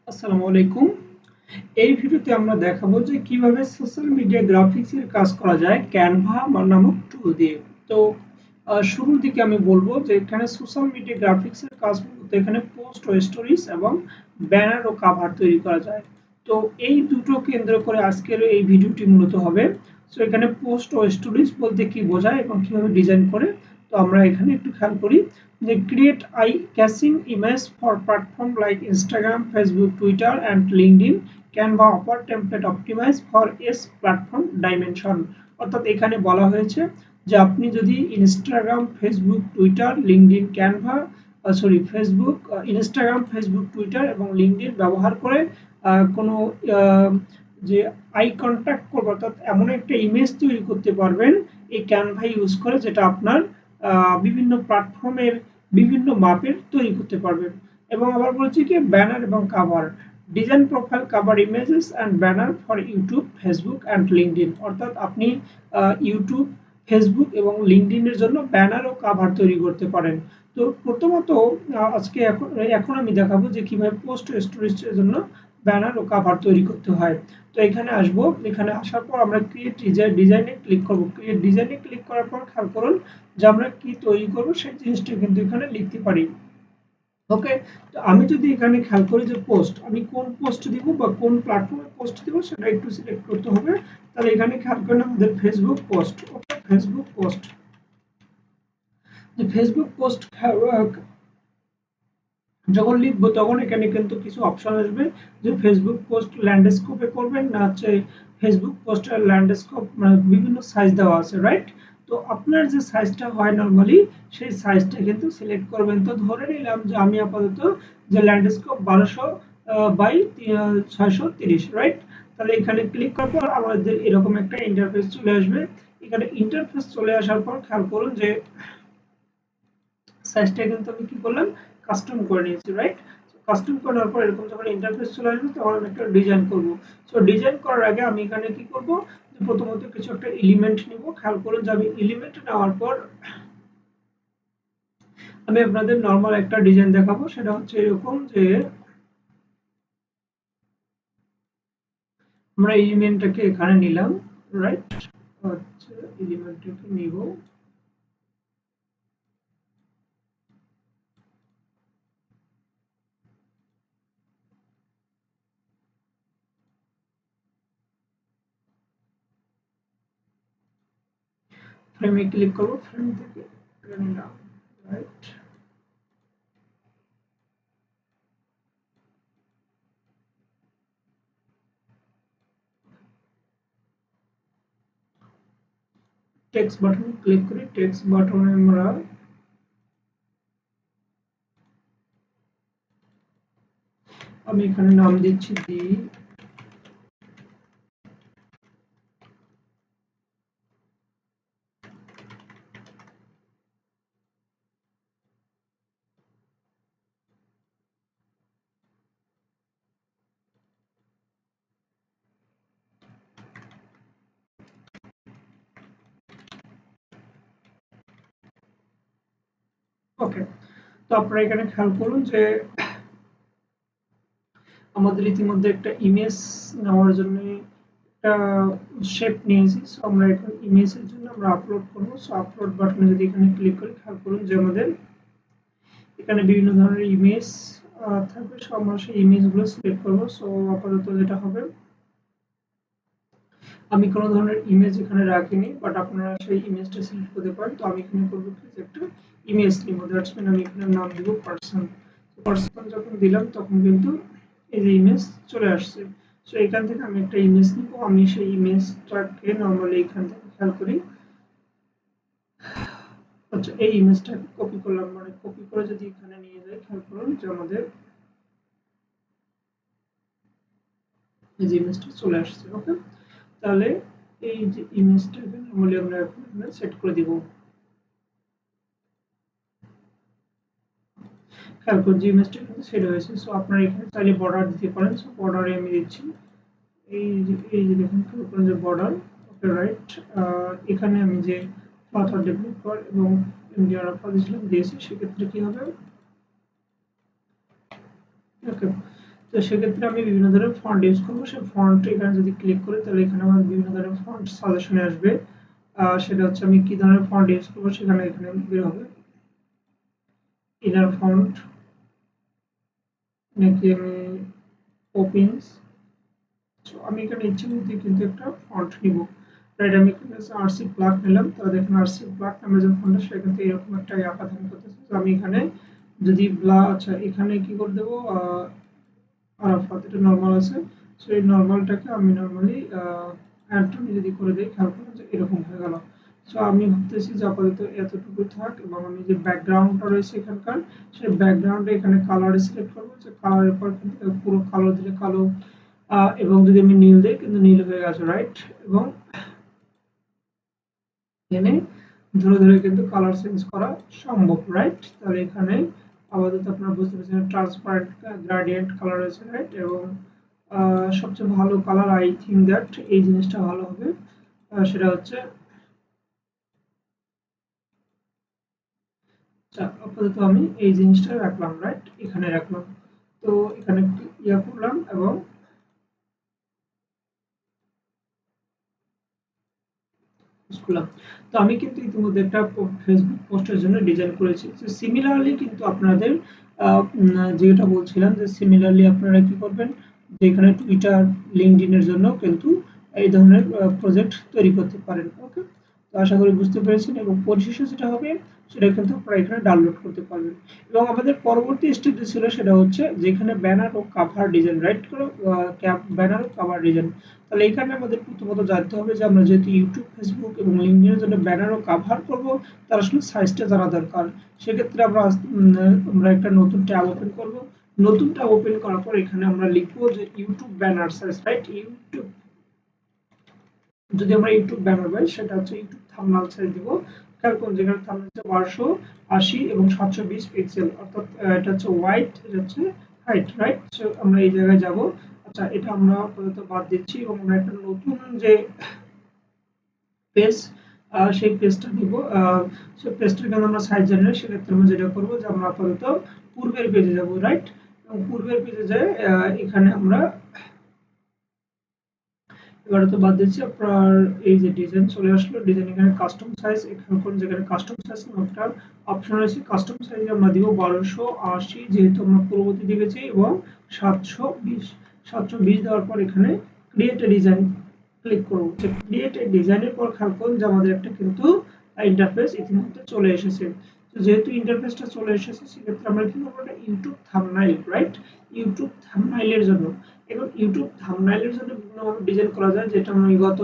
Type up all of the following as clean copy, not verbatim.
আসসালামু আলাইকুম। এই ভিডিওতে আমরা দেখাবো যে কিভাবে সোশ্যাল মিডিয়া গ্রাফিক্স এর কাজ করা যায় ক্যানভা নামক টুল দিয়ে। তো শুরুর দিকে আমি বলবো যে এখানে সোশ্যাল মিডিয়া গ্রাফিক্স এর কাজ বলতে এখানে পোস্ট ও স্টোরিজ এবং ব্যানার ও কভার তৈরি করা যায়। তো এই দুটো কেন্দ্র করে আজকের এই ভিডিওটি মূলত হবে। সো এখানে পোস্ট ও স্টোরিজ বলতে কি বোঝায় এবং কিভাবে ডিজাইন করে, তো আমরা এখানে একটু খেয়াল করি যে create eye catching image for platform like Instagram, Facebook, Twitter and LinkedIn. Canva offer template optimized for S platform dimension। অর্থাৎ এখানে বলা হয়েছে যে আপনি যদি Instagram, Facebook, Twitter, LinkedIn, Canva Facebook, Instagram, Facebook, Twitter এবং লিঙ্কডইন ব্যবহার করে কোনো আহ, যে আই কন্ট্যাক্ট করবে অর্থাৎ এমন একটা ইমেজ তৈরি করতে পারবেন এই ক্যানভা ইউজ করে, যেটা আপনার বিভিন্ন প্ল্যাটফর্মের বিভিন্ন মাপের তৈরি করতে পারবেন। এবং আবার বলছি কি ব্যানার এবং cover design profile cover images and banner for YouTube, Facebook and LinkedIn. অর্থাৎ আপনি ইউটিউব, ফেসবুক এবং লিঙ্কডইনের জন্য ব্যানার ও কাভার তৈরি করতে পারেন। তো প্রথমত আজকে এখন আমি দেখাবো যে কিভাবে পোস্ট স্টোরেজের জন্য ব্যানার ও কাভার তৈরি করতে হয়। তো এখানে আসবো, এখানে আসার পর আমরা ক্রিয়েট ডিজাইনে ক্লিক করব। ক্রিয়েট ডিজাইনে ক্লিক করার পর খেয়াল করুন যে আমরা কি তৈরি করব সেই জিনিসটা কিন্তু এখানে লিখতে পারি। ওকে, তো আমি যদি এখানে খেয়াল করি যে পোস্ট, আমি কোন পোস্ট দিব বা কোন প্ল্যাটফর্মে পোস্ট দিব সেটা একটু সিলেক্ট করতে হবে। তাহলে এখানে খেয়াল করেন আমাদের ফেসবুক পোস্ট। ওকে, ফেসবুক পোস্ট। যে ফেসবুক পোস্ট যখন লিখবো তখন এখানে কিন্তু কিছু অপশন আসবে যে ফেসবুক পোস্ট ল্যান্ডস্কেপে করবেন না হচ্ছে ফেসবুক পোস্টের ল্যান্ডস্কেপ, মানে বিভিন্ন সাইজ দেওয়া আছে, রাইট? তো আপনার যে সাইজটা হয় নরমালি সেই সাইজটা কিন্তু সিলেক্ট করবেন। তো ধরে নিলাম যে আমি আপাতত যে ল্যান্ডস্কেপ 1200 বাই 630, রাইট? তাহলে এখানে ক্লিক করার পর আমাদের এরকম একটা ইন্টারফেস চলে আসবে। এখানে ইন্টারফেস চলে আসার পর খেয়াল করুন যে সাইজটা কিন্তু আমি কি করলাম, কাস্টম করে নিয়েছি, রাইট? কাস্টম করার পর এরকম যখন ইন্টারফেস চলে আসবে তখন আমি একটা ডিজাইন করব। সো ডিজাইন করার আগে আমি এখানে কি করব, যে প্রথমত কিছু একটা এলিমেন্ট নিব। খেয়াল করুন যে আমি এলিমেন্ট নেওয়ার পর আমি আপনাদের নরমাল একটা ডিজাইন দেখাবো। সেটা হচ্ছে এরকম যে আমরা এলিমেন্টটাকে এখানে নিলাম, রাইট? হচ্ছে এলিমেন্টটাকে নিব। ফ্রেমে ক্লিক করব, ফ্রেম থেকে নিলাম, রাইট? টেক্সট বাটন ক্লিক করি। টেক্সট বাটনে আমরা আমি এখানে নাম দিচ্ছি দি। ওকে, তো আপনারা এখানে খেয়াল করুন যে আমাদের ইতিমধ্যে একটা ইমেজ নেওয়ার জন্য একটা শেপ নিয়েছি। সো আমরা এখন ইমেজের জন্য আমরা আপলোড করবো। সো আপলোড বাটনে যদি এখানে ক্লিক করি খেয়াল করুন যে আমাদের এখানে বিভিন্ন ধরনের ইমেজ থাকবে। সো আমরা সেই ইমেজগুলো সিলেক্ট করবো। সো আপাতত যেটা হবে, আমি কোনো ধরনের ইমেজ এখানে রাখিনি, বাট আপনারা সেই ইমেজটা সিলেক্ট করতে পারেন। তো আমি এখানে করবো কি যে একটা ইমেজ নিব, দ্যাটস মিন আমি এখানে নাম দিব পার্সন। পার্সন যখন দিলাম তখন কিন্তু এই যে ইমেজ চলে আসছে। সো এখান থেকে আমি একটা ইমেজ নিব। আমি সেই ইমেজটাকে নর্মালি এখান থেকে খেয়াল করি, আচ্ছা এই ইমেজটাকে কপি করলাম, মানে কপি করে যদি এখানে নিয়ে যাই খেয়াল করুন যে আমাদের এই যে ইমেজটা চলে আসছে। ওকে, তাহলে এই যে ইমেজটাকে নর্মালি আমরা এখন এখানে সেট করে দিব। খেয়াল করুন যে ইমেজটা কিন্তু সেট হয়েছে। সো আপনারা এখানে চাইলে বর্ডার দিতে পারেন। সো বর্ডারে আমি দিচ্ছি এই যে দেখুন, খেয়াল করুন যে বর্ডার। ওকে, রাইট? এখানে আমি যে ফ্লাটার ডেভেলপার এবং ইন্ডিয়ার দিয়েছি, সেক্ষেত্রে কি হবে, ওকে, তো সেক্ষেত্রে আমি বিভিন্ন ধরনের ফন্ট ইউজ করবো। সেই ফন্ট এখানে যদি ক্লিক করি তাহলে এখানে আমার বিভিন্ন ধরনের ফন্ট সাজেশনে আসবে। সেটা হচ্ছে আমি কি ধরনের ফন্ট ইউজ করবো সেখানে এখানে বের হবে। ইনার ফন্ট নাকি আমি ওপেন্স, আমি এখানে ইচ্ছে মতো কিন্তু একটা ফন্ট নিব, রাইট। আমি এখানে আরসি প্লাগ নিলাম, তাহলে দেখেন আরসি প্লাগ নামে যে ফন্টটা সেখান থেকে এরকম একটা আঁকা ধান করতেছে। তো আমি এখানে যদি আচ্ছা এখানে কি করে দেবো, আরাফাত এটা নর্মাল আছে। সো এই নর্মালটাকে আমি নর্মালি অ্যান্টনি যদি করে দিই, খেয়াল করুন যে এরকম হয়ে গেল। সো আমি ভাবতেছি যে আপাতত এতটুকু থাক, এবং আমি যে ব্যাকগ্রাউন্ডটা রয়েছে এখানকার, সেই ব্যাকগ্রাউন্ডে এখানে কালার সিলেক্ট করবো, যে কালারের পর কিন্তু পুরো কালো দিলে কালো, এবং যদি আমি নীল দিই কিন্তু নীল হয়ে গেছে, রাইট। এবং এখানে ধরে ধরে কিন্তু কালার চেঞ্জ করা সম্ভব, রাইট। তাহলে এখানে আপাতত আপনারা বুঝতে পারছেন ট্রান্সপারেন্ট গ্রেডিয়েন্ট কালার আছে, রাইট। এবং সবচেয়ে ভালো কালার আই থিঙ্ক দ্যাট এই জিনিসটা ভালো হবে, সেটা হচ্ছে আপাতত আমি এই জিনিসটা রাখলাম, রাইট, এখানে রাখলাম। তো এখানে একটু ইয়া করলাম এবং করলাম। তো আমি কিন্তু ইতিমধ্যে একটা ফেসবুক পোস্টের জন্য ডিজাইন করেছি। তো সিমিলারলি কিন্তু আপনাদের যেটা বলছিলাম যে সিমিলারলি আপনারা কি করবেন, যে এখানে টুইটার লিঙ্কডইন এর জন্য কিন্তু এই ধরনের প্রজেক্ট তৈরি করতে পারেন। ওকে, তো আশা করি বুঝতে পেরেছেন, এবং পরিশেষে যেটা হবে সেটা কিন্তু আপনারা এখানে ডাউনলোড করতে পারবেন। এবং আমাদের পরবর্তী স্টেপটি ছিল সেটা হচ্ছে যেখানে ব্যানার ও কাভার ডিজাইন, রাইট করো, ব্যানার ও কাভার ডিজাইন। তাহলে এখানে আমাদের প্রথমত জানতে হবে যে আমরা যেহেতু ইউটিউব, ফেসবুক এবং লিঙ্কডইন এর জন্য ব্যানার ও কাভার করব, তার আসলে সাইজটা জানা দরকার। সেক্ষেত্রে আমরা একটা নতুন ট্যাব ওপেন করব। নতুন ট্যাব ওপেন করার পর এখানে আমরা লিখবো যে YouTube banner size, right. YouTube, যদি আমরা ইউটিউব ব্যানার পাই সেটা হচ্ছে ইউটিউব থাম্বনেল সাইজ দিব। খেয়াল করুন যেখানে থাম্বনেল হচ্ছে 1280 এবং 720 পিক্সেল, অর্থাৎ এটা হচ্ছে ওয়াইড, এটা হচ্ছে হাইট, রাইট। সো আমরা এই জায়গায় যাব। আচ্ছা এটা আমরা আপাতত বাদ দিচ্ছি, এবং আমরা একটা নতুন যে পেজ, সেই পেজটা দিব। সেই পেজটার কেন আমরা সাইজ জানি না, সেক্ষেত্রে আমরা যেটা করবো যে আমরা আপাতত পূর্বের পেজে যাব, রাইট। এবং পূর্বের পেজে যাই, এখানে আমরা এবারে তো বাদ দিচ্ছি। আপনার এই যে ডিজাইন চলে আসলো, ডিজাইন এখানে কাস্টম সাইজ, এখানে কোন যেখানে কাস্টম সাইজ একটা অপশন রয়েছে, কাস্টম সাইজ আমরা দিব 1280, যেহেতু আমরা পূর্ববর্তী দেখেছি, এবং 720। 720 দেওয়ার পর এখানে ক্রিয়েট এ ডিজাইন ক্লিক করব। যে ক্রিয়েট এ ডিজাইনের পর খেয়াল করুন যে আমাদের একটা কিন্তু ইন্টারফেস ইতিমধ্যে চলে এসেছে। তো যেহেতু ইন্টারফেসটা চলে এসেছে সেক্ষেত্রে আমরা কি করবো, একটা ইউটিউব থাম্বনেইল, রাইট। ইউটিউব থাম্বনেইলের জন্য, এবং ইউটিউব থাম্বনেইলের জন্য বিভিন্নভাবে ডিজাইন করা যায়, যেটা আমি গত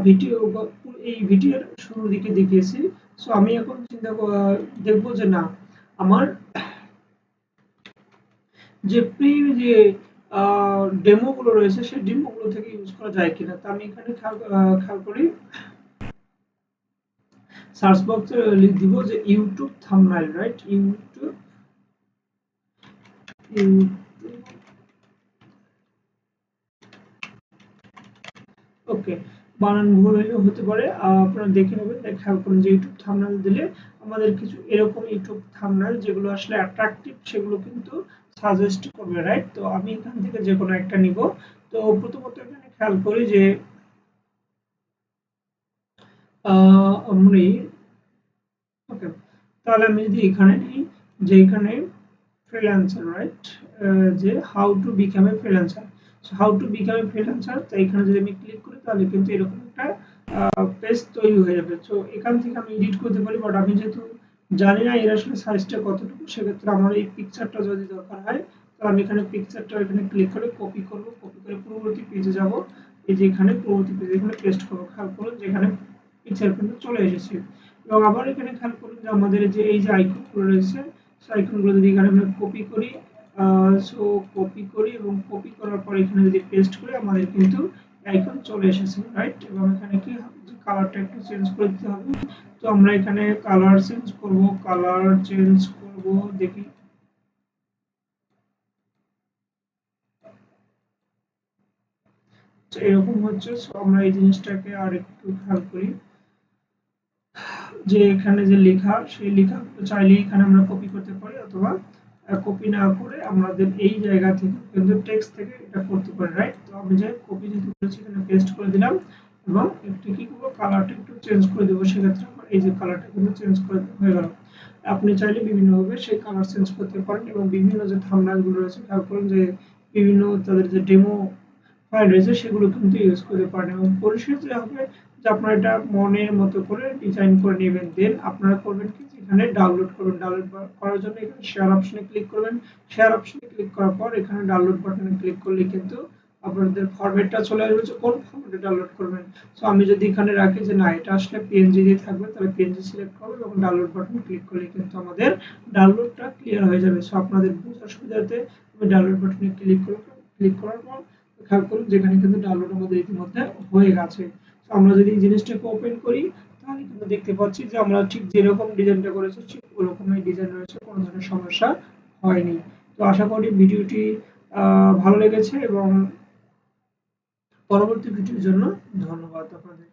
ভিডিও, এই ভিডিওর শুরুর দিকে দেখিয়েছি। সো আমি এখন দেখবো যে না, আমার যে প্রি যে ডেমো গুলো রয়েছে সেই ডেমো গুলো থেকে ইউজ করা যায় কিনা। তো আমি এখানে খেয়াল করি, সার্চ বক্সে লিখ দিব যে ইউটিউব থাম্বনেইল, রাইট। ইউটিউব, ওকে, বানান ভুল হলেও হতে পারে, আপনারা দেখে নেবেন। খেয়াল করুন যে ইউটিউব থাম্বনেল দিলে আমাদের কিছু এরকম ইউটিউব থাম্বনেল যেগুলো আসলে অ্যাট্রাকটিভ সেগুলো কিন্তু সাজেস্ট করবে, রাইট। তো আমি এখান থেকে যে কোনো একটা নিব। তো প্রথমত এখানে খেয়াল করি যে আমি, ওকে, তাহলে আমি যদি এখানে নিই যে এখানে ফ্রিল্যান্সার, রাইট, যে how to become a freelancer. So how to become a freelancer, তো এখানে যদি আমি ক্লিক করি তাহলে কিন্তু এরকম একটা পেজ তৈরি হয়ে যাবে। সো এখান থেকে আমি এডিট করতে পারি, বাট আমি যেহেতু জানি না এর আসলে সাইজটা কতটুকু, সেক্ষেত্রে আমার এই পিকচারটা যদি দরকার হয় তাহলে আমি এখানে পিকচারটা এখানে ক্লিক করে কপি করব, কপি করে পূর্ববর্তী পেজে যাব। এই যে এখানে পূর্ববর্তী পেজে এখানে পেস্ট করব। খেয়াল করুন যেখানে পিকচার কিন্তু চলে এসেছে। এবং আবার এখানে খেয়াল করুন যে আমাদের যে এই যে আইকনগুলো রয়েছে, সেই আইকনগুলো যদি এখানে আমরা কপি করি, সো কপি করি এবং কপি করার পর এখানে যদি পেস্ট করি আমাদের কিন্তু আইকন চলে এসেছে, রাইট। এবং এখানে কি হবে যে কালারটা একটু চেঞ্জ করে দিতে হবে। তো আমরা এখানে কালার চেঞ্জ করব, কালার চেঞ্জ করব, দেখি এরকম হচ্ছে। সো আমরা এই জিনিসটাকে আর একটু খেয়াল করি যে এখানে যে লেখা, সেই লেখা চাইলে এখানে আমরা কপি করতে পারি, অথবা কপি না করে আমাদের এই জায়গা থেকে কিন্তু টেক্সট থেকে এটা করতে পারি, রাইট? তো আমি যে কপি যেহেতু করেছি এখানে পেস্ট করে দিলাম এবং একটু কি করবো, কালারটা একটু চেঞ্জ করে দেবো, সেক্ষেত্রে আমার এই যে কালারটা কিন্তু চেঞ্জ করে হয়ে গেল। আপনি চাইলে বিভিন্নভাবে সেই কালার চেঞ্জ করতে পারেন এবং বিভিন্ন যে থাম্বনেইলগুলো রয়েছে খেয়াল করুন যে বিভিন্ন তাদের যে ডেমো ফাইল রয়েছে সেগুলো কিন্তু ইউজ করতে পারেন এবং পরিশেষে হবে যে আপনারা এটা মনের মতো করে ডিজাইন করে নেবেন। দেন আপনারা করবেন কি, যেখানে ডাউনলোড করবেন, ডাউনলোড করার জন্য এখানে শেয়ার অপশনে ক্লিক করবেন। শেয়ার অপশনে ক্লিক করার পর এখানে ডাউনলোড বাটনে ক্লিক করলে কিন্তু আপনাদের ফরম্যাটটা চলে আসবে যে কোন ফরম্যাটে ডাউনলোড করবেন। সো আমি যদি এখানে রাখি যে না এটা আসলে পিএনজি দিয়ে থাকবে, তাহলে পিএনজি সিলেক্ট করব এবং ডাউনলোড বাটনে ক্লিক করলে কিন্তু আমাদের ডাউনলোডটা ক্লিয়ার হয়ে যাবে। সো আপনাদের বোঝার সুবিধার্থে আমি ডাউনলোড বাটনে ক্লিক করার পর খেয়াল করুন যেখানে কিন্তু ডাউনলোড আমাদের ইতিমধ্যে হয়ে গেছে। তো আমরা যদি এই জিনিসটাকে ওপেন করি তাহলে কিন্তু দেখতে পাচ্ছি যে আমরা ঠিক যেরকম ডিজাইনটা করেছি ঠিক ওরকমই ডিজাইন রয়েছে, কোনো ধরনের সমস্যা হয়নি। তো আশা করি ভিডিওটি ভালো লেগেছে এবং পরবর্তী ভিডিওর জন্য ধন্যবাদ আপনাদের।